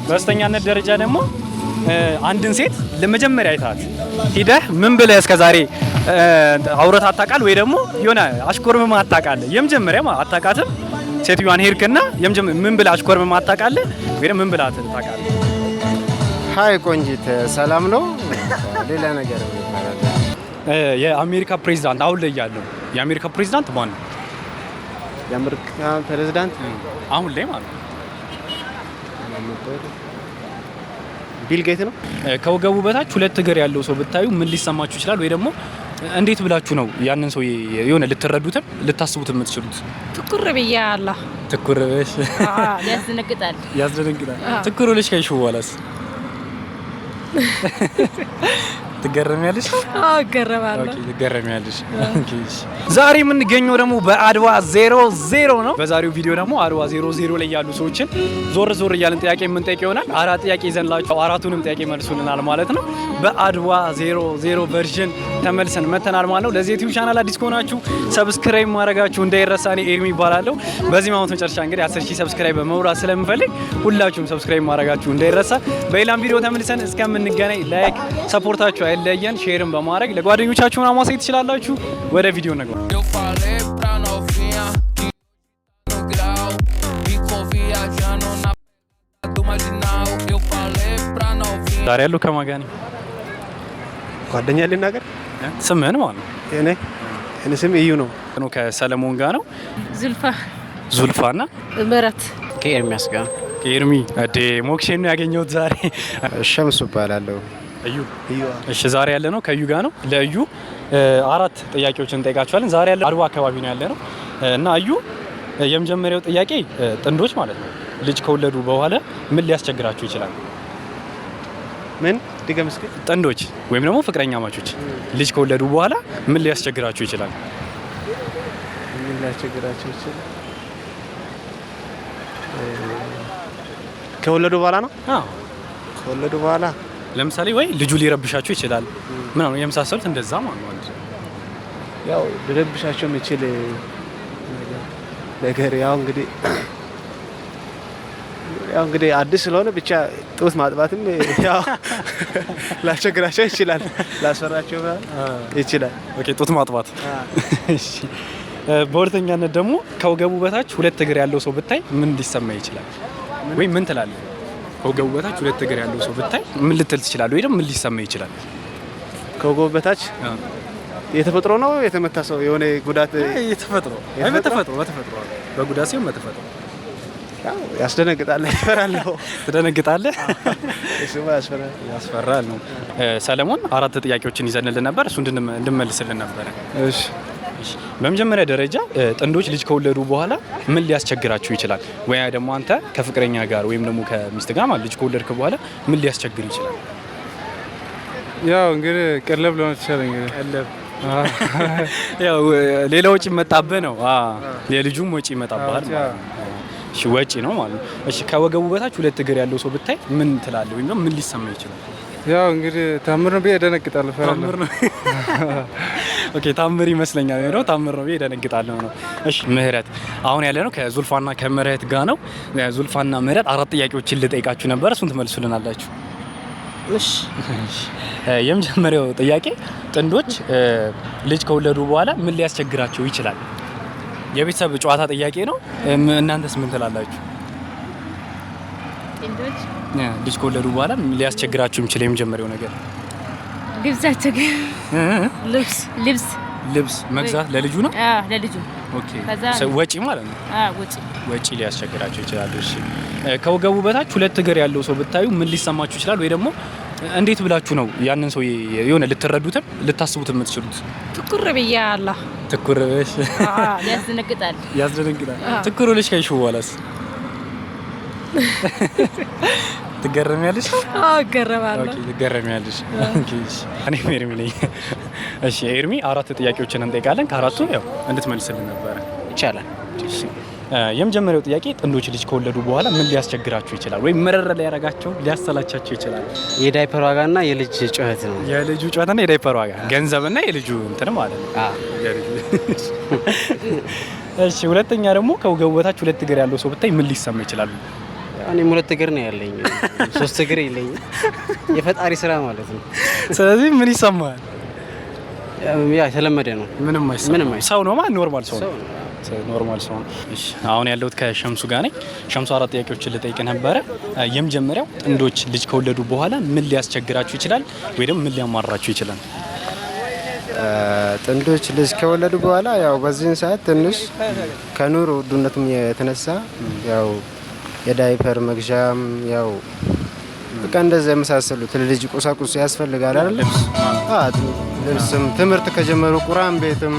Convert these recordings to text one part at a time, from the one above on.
በስተኛነት ደረጃ ደግሞ አንድን ሴት ለመጀመሪያ አይታት ሂደህ ምን ብለህ እስከዛሬ አውረት አታውቃል ወይ ደግሞ የሆነ አሽኮርመም አታውቃል? የመጀመሪያ አታውቃትም ሴትዮዋን ሄድክና ምን ብለህ አሽኮርመም አታውቃል ወይ ምን ብለህ አታውቃል? ሃይ ቆንጂት ሰላም ነው? ሌላ ነገር የአሜሪካ ፕሬዝዳንት አሁን ላይ ያለው የአሜሪካ ፕሬዝዳንት ማን ነው? የአሜሪካ ፕሬዝዳንት አሁን ላይ ማለት ነው ቢል ጌት ነው። ከወገቡ በታች ሁለት እግር ያለው ሰው ብታዩ ምን ሊሰማችሁ ይችላል? ወይ ደግሞ እንዴት ብላችሁ ነው ያንን ሰው የሆነ ልትረዱትም ልታስቡት የምትችሉት? ትኩር ብያለሁ። ትኩር ብለሽ ያስደነግጣል። ትኩር ብለሽ ከይሽ በኋላስ ትገረሚያለሽ? አዎ እገረማለሁ። ኦኬ ትገረሚያለሽ። ኦኬ ዛሬ የምንገኘው ደግሞ በአድዋ 00 ነው። በዛሬው ቪዲዮ ደግሞ አድዋ 00 ላይ ያሉ ሰዎችን ዞር ዞር እያልን ጥያቄ የምንጠይቅ ይሆናል። አራት ጥያቄ ይዘንላችሁ አራቱንም ጥያቄ መልሱልናል ማለት ነው። በአድዋ 00 ቨርዥን ተመልሰን መተናል ማለት ነው። ለዚህ ዩቲዩብ ቻናል አዲስ ከሆናችሁ ሰብስክራይብ ማድረጋችሁ እንዳይረሳ። እኔ ኤርሚ ይባላለሁ። በዚህ ማውት መጨረሻ እንግዲህ 10000 ሰብስክራይብ በመውራት ስለምፈልግ ሁላችሁም ሰብስክራይብ ማድረጋችሁ እንዳይረሳ። በሌላም ቪዲዮ ተመልሰን እስከምንገናኝ ላይክ ሰፖርታችሁ አይለየን። ሼርም በማድረግ ለጓደኞቻችሁ ማሳየት ትችላላችሁ። ወደ ቪዲዮ እንግባ። ዛሬ ያለው ከማን ጋር ነው? ጓደኛ ልናገር ስምህን ማለት ነው? እኔ ስም እዩ ነው። ከሰለሞን ጋር ነው። ዙልፋና ምረት ከኤርሚያስ ጋር ከኤርሚ ሞክሼን ነው ያገኘሁት ዛሬ። ሸምሱ እባላለሁ። እዩ። እሺ ዛሬ ያለ ነው ከዩ ጋር ነው። ለዩ አራት ጥያቄዎችን እንጠይቃቸዋለን። ዛሬ ያለ አድዋ አካባቢ ነው ያለ ነው እና እዩ የመጀመሪያው ጥያቄ ጥንዶች ማለት ነው ልጅ ከወለዱ በኋላ ምን ሊያስቸግራቸው ይችላል? ምን ድገም እስኪ። ጥንዶች ወይም ደግሞ ፍቅረኛ ማቾች ልጅ ከወለዱ በኋላ ምን ሊያስቸግራቸው ይችላል? ምን ሊያስቸግራቸው ይችላል? ከወለዱ በኋላ ነው? አዎ ከወለዱ በኋላ ለምሳሌ ወይ ልጁ ሊረብሻቸው ይችላል ምናምን የመሳሰሉት እንደዛ ማለት ነው። ያው ሊረብሻቸው የሚችል ነገር ያው እንግዲህ አዲስ ስለሆነ ብቻ ጡት ማጥባትም ያው ላስቸግራቸው ይችላል፣ ላስፈራቸው ይችላል። ኦኬ ጡት ማጥባት። እሺ በሁለተኛነት ደግሞ ከወገቡ በታች ሁለት እግር ያለው ሰው ብታይ ምን ሊሰማ ይችላል? ወይ ምን ትላለህ? ከወገቡ በታች ሁለት እግር ያለው ሰው ብታይ ምን ልትል ትችላለህ? ወይ ደግሞ ምን ሊሰማ ይችላል? ከወገቡ በታች የተፈጥሮ ነው የተመታ ሰው የሆነ ጉዳት የተፈጥሮ አይ በተፈጥሮ በጉዳት ሲሆን በተፈጥሮ ያው ያስደነግጣል። ያስፈራል። ትደነግጣለህ? እሱማ ያስፈራል ነው። ሰለሞን አራት ጥያቄዎችን ይዘንልን ነበር። እሱ እንድንመልስልን ነበር። እሺ በመጀመሪያ ደረጃ ጥንዶች ልጅ ከወለዱ በኋላ ምን ሊያስቸግራቸው ይችላል? ወይ ደግሞ አንተ ከፍቅረኛ ጋር ወይም ደግሞ ከሚስት ጋር ማለት ልጅ ከወለድክ በኋላ ምን ሊያስቸግር ይችላል? ያው እንግዲህ ቀለብ ሊሆን ይችላል። እንግዲህ ቀለብ ያው ሌላ ወጪ መጣብህ ነው። የልጁም ወጪ ይመጣብሃል ማለት ነው። እሺ ወጪ ነው ማለት ነው። እሺ ከወገቡ በታች ሁለት እግር ያለው ሰው ብታይ ምን ትላለህ? ወይም ምን ሊሰማ ይችላል? ያው እንግዲህ ታምር ነው ብዬ እደነግጣለሁ። ታምር ነው። ኦኬ ታምር ይመስለኛል ነው። ታምር ነው ብዬ እደነግጣለሁ ነው። እሺ ምህረት አሁን ያለ ነው ከዙልፋና ከምህረት ጋር ነው። ዙልፋና ምህረት አራት ጥያቄዎችን ልጠይቃችሁ ነበር። እሱን ትመልሱልናላችሁ። እሺ የመጀመሪያው ጥያቄ ጥንዶች ልጅ ከወለዱ በኋላ ምን ሊያስቸግራቸው ይችላል? የቤተሰብ ጨዋታ ጥያቄ ነው። እናንተስ ምን ትላላችሁ? ጥንዶች ልጅ ከወለዱ በኋላ ምን ሊያስቸግራቸው የሚችል የመጀመሪያው ነገር? ልብሳቸው ልብስ መግዛት ለልጁ ነው? አዎ ለልጁ። ኦኬ ወጪ ማለት ነው። ወጪ ሊያስቸግራቸው ይችላል። እሺ ከወገቡ በታች ሁለት እግር ያለው ሰው ብታዩ ምን ሊሰማችሁ ይችላል? ወይ ደግሞ እንዴት ብላችሁ ነው ያንን ሰው የሆነ ልትረዱትም ልታስቡት የምትችሉት? ትኩር ብያለሁ። ትኩር ብለሽ ያስደነግጣል። ትኩር ብለሽ ከይሽ በኋላስ ትገረሚያለሽ? አዎ እገረማለሁ። ኦኬ ትገረሚያለሽ። ኦኬ እኔ ኤርሚ ነኝ። እሺ ኤርሚ አራት ጥያቄዎችን እንጠይቃለን። ከአራቱ ያው እንድትመልስልን ነበር። ይቻላል። የመጀመሪያው ጥያቄ ጥንዶች ልጅ ከወለዱ በኋላ ምን ሊያስቸግራቸው ይችላል? ወይ መረረ ሊያረጋቸው ሊያሰላቻቸው ይችላል? የዳይፐር ዋጋና የልጅ ጩኸት ነው። የልጁ ጩኸትና የዳይፐር ዋጋ ገንዘብና የልጁ እንትን ማለት ነው። እሺ ሁለተኛ ደግሞ ከወገቡ በታች ሁለት እግር ያለው ሰው ብታይ ምን ሊሰማ ይችላል? እኔም 2 እግር ነው ያለኝ 3 እግር የለኝም። የፈጣሪ ስራ ማለት ነው። ስለዚህ ምን ይሰማል? ያ የተለመደ ነው። ምንም አይሰማም። ሰው ነው ማለት ኖርማል ሰው ነው። ኖርማል ሰው ነው። እሺ አሁን ያለሁት ከሸምሱ ጋር ነኝ። ሸምሱ 4 ጥያቄዎችን ልጠይቅ ነበረ። የመጀመሪያው ጥንዶች ልጅ ከወለዱ በኋላ ምን ሊያስቸግራችሁ ይችላል ወይ ደግሞ ምን ሊያማራችሁ ይችላል? ጥንዶች ልጅ ከወለዱ በኋላ ያው በዚህን ሰዓት ትንሽ ከኑሮ ውድነቱም የተነሳ ያው የዳይፐር መግዣም ያው በቃ እንደዛ የመሳሰሉት ልጅ ቁሳቁስ ያስፈልጋል አይደል? ልብስም ትምህርት ከጀመሩ ቁርአን ቤትም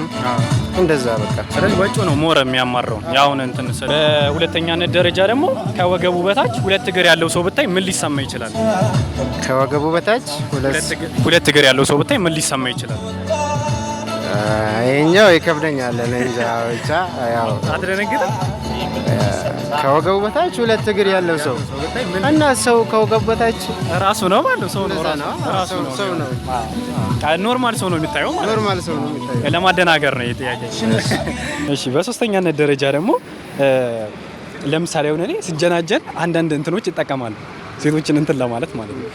እንደዛ በቃ ስለዚህ ወጪው ነው ሞር የሚያማራው። ያውን እንትን በሁለተኛነት ደረጃ ደግሞ ከወገቡ በታች 2 እግር ያለው ሰው ብታይ ምን ሊሰማ ይችላል? ከወገቡ በታች 2 እግር ያለው ሰው ብታይ ምን ሊሰማ ይችላል? ይሄኛው ይከብደኛል። እንጃ ብቻ ያው አትደነግጥም? ከወገቡ በታች 2 እግር ያለው ሰው እና ሰው ከወገቡ በታች ራሱ ነው ማለት ሰው ነው ራሱ ነው። ኖርማል ሰው ነው የሚታየው ማለት ኖርማል ሰው ነው የሚታየው። ለማደናገር ነው ጥያቄ። እሺ በሶስተኛነት ደረጃ ደግሞ ለምሳሌ ሆነ እኔ ስጀናጀን አንዳንድ እንትኖች ይጠቀማሉ ሴቶችን እንትን ለማለት ማለት ነው።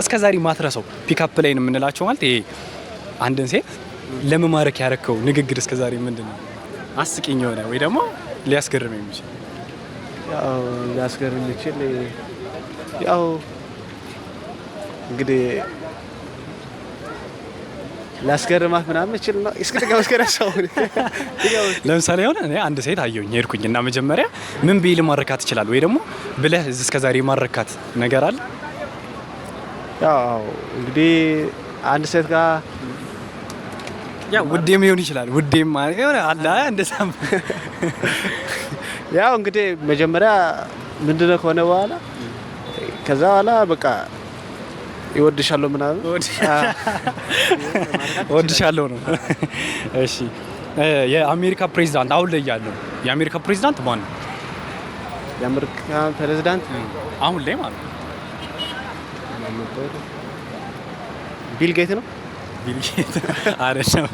እስከዛሬ ማትረሰው ፒካፕ ላይ የምንላቸው ማለት ይሄ አንድን ሴት ለመማረክ ያረከው ንግግር እስከዛሬ ምንድነው? አስቂኝ የሆነ ወይ ደግሞ ሊያስገርም የሚችል? ያው ሊያስገርም የሚችል ያው እንግዲህ ላስገርማት ምናምን እችል ነው እስከተጋው እስከራሳው። ለምሳሌ ሆነ እኔ አንድ ሴት አየሁኝ ሄድኩኝ እና መጀመሪያ ምን ቢል ማረካት ይችላል ወይ ደግሞ ብለህ እስከዛሬ ማረካት ነገር አለ? ያው እንግዲህ አንድ ሴት ጋር ያ ውዴም ሊሆን ይችላል። ውዴም ማለት የሆነ አለ እንደዛም። ያው እንግዲህ መጀመሪያ ምንድነው ከሆነ በኋላ ከዛ በኋላ በቃ ይወድሻለሁ ምናምን ወድሻለሁ ነው። እሺ የአሜሪካ ፕሬዝዳንት አሁን ላይ ያለው የአሜሪካ ፕሬዝዳንት ማን ነው? የአሜሪካ ፕሬዝዳንት አሁን ላይ ማለት ነው ቢል ጌት ነው። ቢል ጌት አይደለም።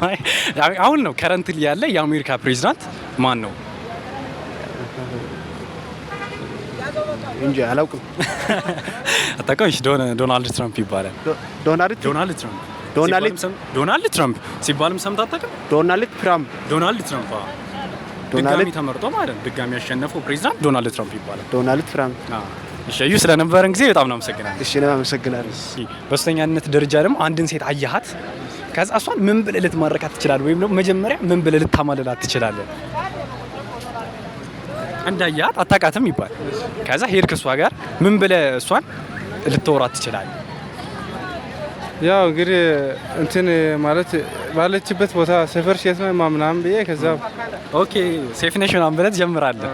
አሁን ነው ከረንትሊ ያለ የአሜሪካ ፕሬዝዳንት ማን ነው? እንጂ አላውቅም። አታውቅም? ዶናልድ ትራምፕ ይባላል። ዶናልድ ትራምፕ ሲባልም ሰምተህ አታውቅም? ዶናልድ ትራምፕ ድጋሚ ተመርጦ ማለት ነው። ድጋሚ ያሸነፈው ፕሬዝዳንት ዶናልድ ትራምፕ ይባላል። ዶናልድ ትራምፕ። እሺ እዩ ስለነበረን ጊዜ በጣም እናመሰግናለን። እሺ እኔም አመሰግናለሁ። በሶስተኛነት ደረጃ ደግሞ አንድን ሴት አያሃት ከዛ እሷን ምን ብለህ ልትማረካት ትችላለህ? ወይም ደግሞ መጀመሪያ ምን ብለህ ልታማልላት ትችላለህ? እንዳያት አታውቃትም ይባል። ከዛ ሄድክ እሷ ጋር ምን ብለህ እሷን ልትወራት ትችላለህ? ያው እንግዲህ እንትን ማለት ባለችበት ቦታ ሰፈር ሴት ነው ምናምን ብዬ ከዛ ኦኬ ሴፍ ነሽ ምናምን ብለህ ትጀምራለህ።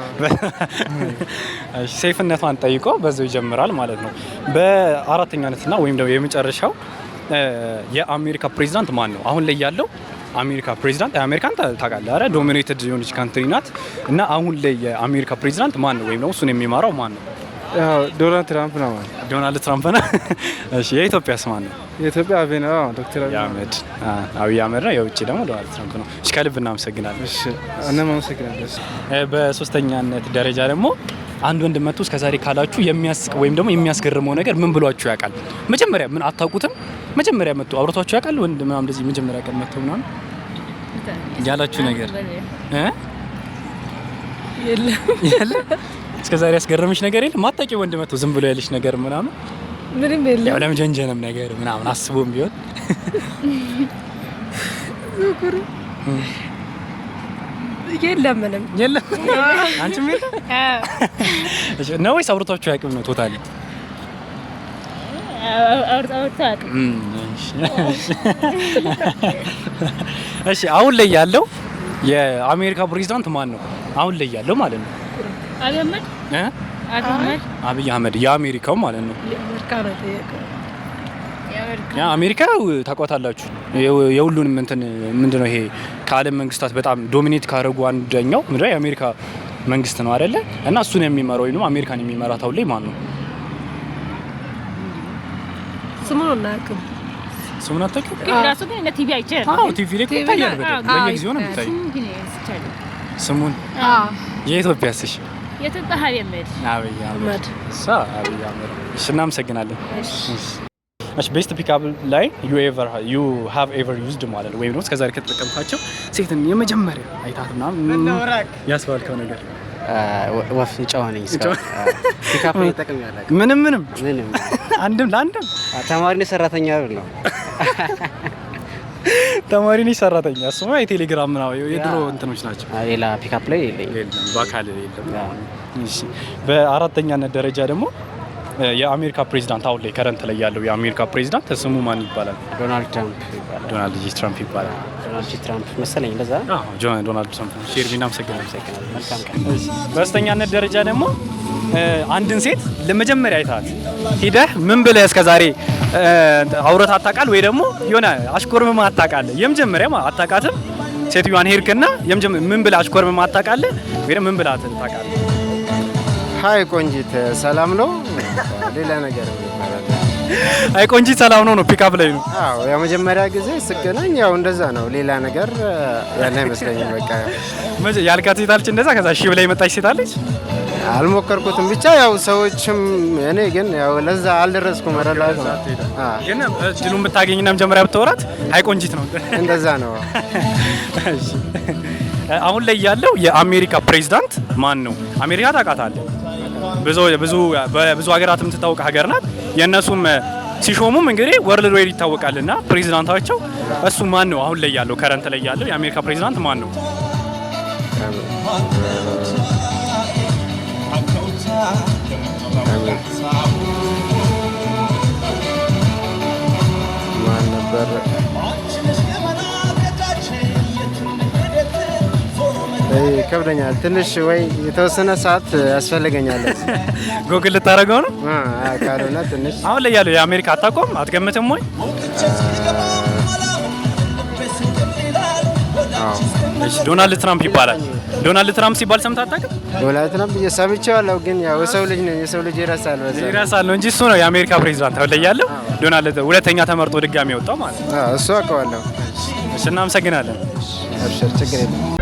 እሺ ሴፍነቷን ጠይቆ በዛው ይጀምራል ማለት ነው። በአራተኛነትና ወይም ደግሞ የመጨረሻው የአሜሪካ ፕሬዝዳንት ማን ነው? አሁን ላይ ያለው አሜሪካ ፕሬዝዳንት አሜሪካን ታውቃለህ አይደል? ዶሚኔትድ የሆነች ካንትሪ ናት እና አሁን ላይ የአሜሪካ ፕሬዝዳንት ማን ነው? ወይም ደግሞ እሱን የሚመራው ማን ነው? ያው ዶናልድ ትራምፕ ነው ማለት ዶናልድ ትራምፕ ነው። እሺ የኢትዮጵያስ ማን ነው? የኢትዮጵያ አብይ ነው። ዶክተር አብይ አህመድ ነው። የውጭ ደግሞ ዶናልድ ትራምፕ ነው። እሺ ከልብ እናመሰግናለን። እሺ እኔም አመሰግናለሁ። በሶስተኛነት ደረጃ ደግሞ አንድ ወንድ መጥቶ እስከዛሬ ካላችሁ የሚያስቅ ወይም ደግሞ የሚያስገርመው ነገር ምን ብሏችሁ ያውቃል? መጀመሪያ ምን አታውቁትም? መጀመሪያ መጥቶ አብሮታችሁ ያውቃል? ወንድ ምናምን እንደዚህ መጀመሪያ ቀን መጥቶ ምናምን ያላችሁ ነገር የለም? እስከዛሬ ያስገረመሽ ነገር የለም? ማታውቂው ወንድ መጥቶ ዝም ብሎ ያለሽ ነገር ምናምን ምንም የለም? ያው ለመጀንጀንም ነገር ምናምን አስቦም ቢሆን የለም? ምንም የለም? አንቺም የለም? እሺ ነው ወይስ አብሮታችሁ ያውቅም ነው ቶታሊ? እሺ አሁን ላይ ያለው የአሜሪካ ፕሬዝዳንት ማን ነው? አሁን ላይ ያለው ማለት ነው አብይ አህመድ የአሜሪካው ማለት ነው። አሜሪካ ታውቋታላችሁ። የሁሉንም እንትን ምንድነው ይሄ ከዓለም መንግስታት በጣም ዶሚኔት ካደረጉ አንደኛው ምንድነው የአሜሪካ መንግስት ነው አይደለ? እና እሱን የሚመራው ወይንም አሜሪካን የሚመራት አሁን ላይ ማን ነው? ስሙን አናውቅም። ስሙን አታውቂም? ራሱ ግን ቲቪ አይቻል። አዎ ቲቪ ላይ ይታያል። በየጊዜው ነው የሚታየው። ስሙን የኢትዮጵያስ? እሺ የትንጣ ሀቢብ አብይ አህመድ አብይ አህመድ። እሺ እናመሰግናለን። እሺ ቤስት ፒክአፕ ላይ ዩ ሃቭ ኤቨር ዩዝድ ማለት ነው ወይም ደግሞ እስከዛሬ ከተጠቀምካቸው ሴትን የመጀመሪያ አይታትና ያስባልከው ነገር? ወፍ ጨዋ ነኝ ፒክአፕ ላይ ተጠቅሜያለሁ። ምንም አንድም ተማሪ ነኝ ሰራተኛ አይደለም። ተማሪ ነኝ ሰራተኛ እሱማ የቴሌግራም ነው የድሮ እንትኖች ናቸው። ሌላ ፒክአፕ ላይ የለም በአካል የለም። እሺ በአራተኛነት ደረጃ ደግሞ የአሜሪካ ፕሬዝዳንት አሁን ላይ ከረንት ላይ ያለው የአሜሪካ ፕሬዝዳንት ስሙ ማን ይባላል? ዶናልድ ትራምፕ ይባላል። ዶናልድ ጂ ትራምፕ ይባላል። ዶናልድ ጂ ትራምፕ መሰለኝ እንደዛ። ዶናልድ ትራምፕ ሼርቢና መሰገናለሁ። መልካም ቀን። በአስተኛነት ደረጃ ደግሞ አንድን ሴት ለመጀመሪያ አይታት ሄደህ ምን ብለህ እስከዛሬ አውረት አታውቃል ወይ ደግሞ የሆነ አሽኮርመም አታውቃለህ? የመጀመሪያ አታውቃትም ሴትዮዋን ሄድክና ምን ብለህ አሽኮርመም አታውቃለህ ወይ ደግሞ ምን ብለህ አታውቃለህ? ሀይ ቆንጂት ሰላም ነው? ሌላ ነገር ይባላል። አይ ቆንጂት ሰላም ነው ፒክአፕ ላይ ነው። አዎ የመጀመሪያ ጊዜ ስገናኝ ያው እንደዛ ነው። ሌላ ነገር ያለ አይመስለኝም። በቃ ያልካት ሴት አለች እንደዛ። ከዛ እሺ ብላ የመጣች ሴት አለች። አልሞከርኩትም ብቻ ያው ሰዎችም እኔ ግን ያው ለዛ አልደረስኩም። መረዳት ግን እድሉን ብታገኝና መጀመሪያ ብትወራት አይ ቆንጂት ነው እንደዛ ነው። እሺ አሁን ላይ ያለው የአሜሪካ ፕሬዝዳንት ማን ነው? አሜሪካ ታውቃታለህ? ብዙ ሀገራት የምትታወቅ ሀገር ናት። የእነሱም ሲሾሙም እንግዲህ ወርልድ ዋይድ ይታወቃልና ፕሬዝዳንታቸው እሱ ማን ነው? አሁን ላይ ያለው ከረንት ላይ ያለው የአሜሪካ ፕሬዝዳንት ማን ነው? ማን ነበር? ከብደኛል ትንሽ ወይ የተወሰነ ሰዓት ያስፈልገኛል። ጎግል ልታደርገው ነው? ካልሆነ ትንሽ አሁን ላይ ያለው የአሜሪካ አታውቀውም? አትገምትም ወይ? እሺ ዶናልድ ትራምፕ ይባላል። ዶናልድ ትራምፕ ሲባል ሰምተህ አታውቅም? ዶናልድ ትራምፕ ሰምቼዋለሁ፣ ግን ያው የሰው ልጅ ነው፣ የሰው ልጅ ይረሳል ነው እንጂ እሱ ነው የአሜሪካ ፕሬዝዳንት አሁን ላይ ያለው። ዶናልድ ሁለተኛ ተመርጦ ድጋሚ ወጣው ማለት ነው። እሱ አውቀዋለሁ። እሺ እናመሰግናለን። አብሽር ችግር የለም።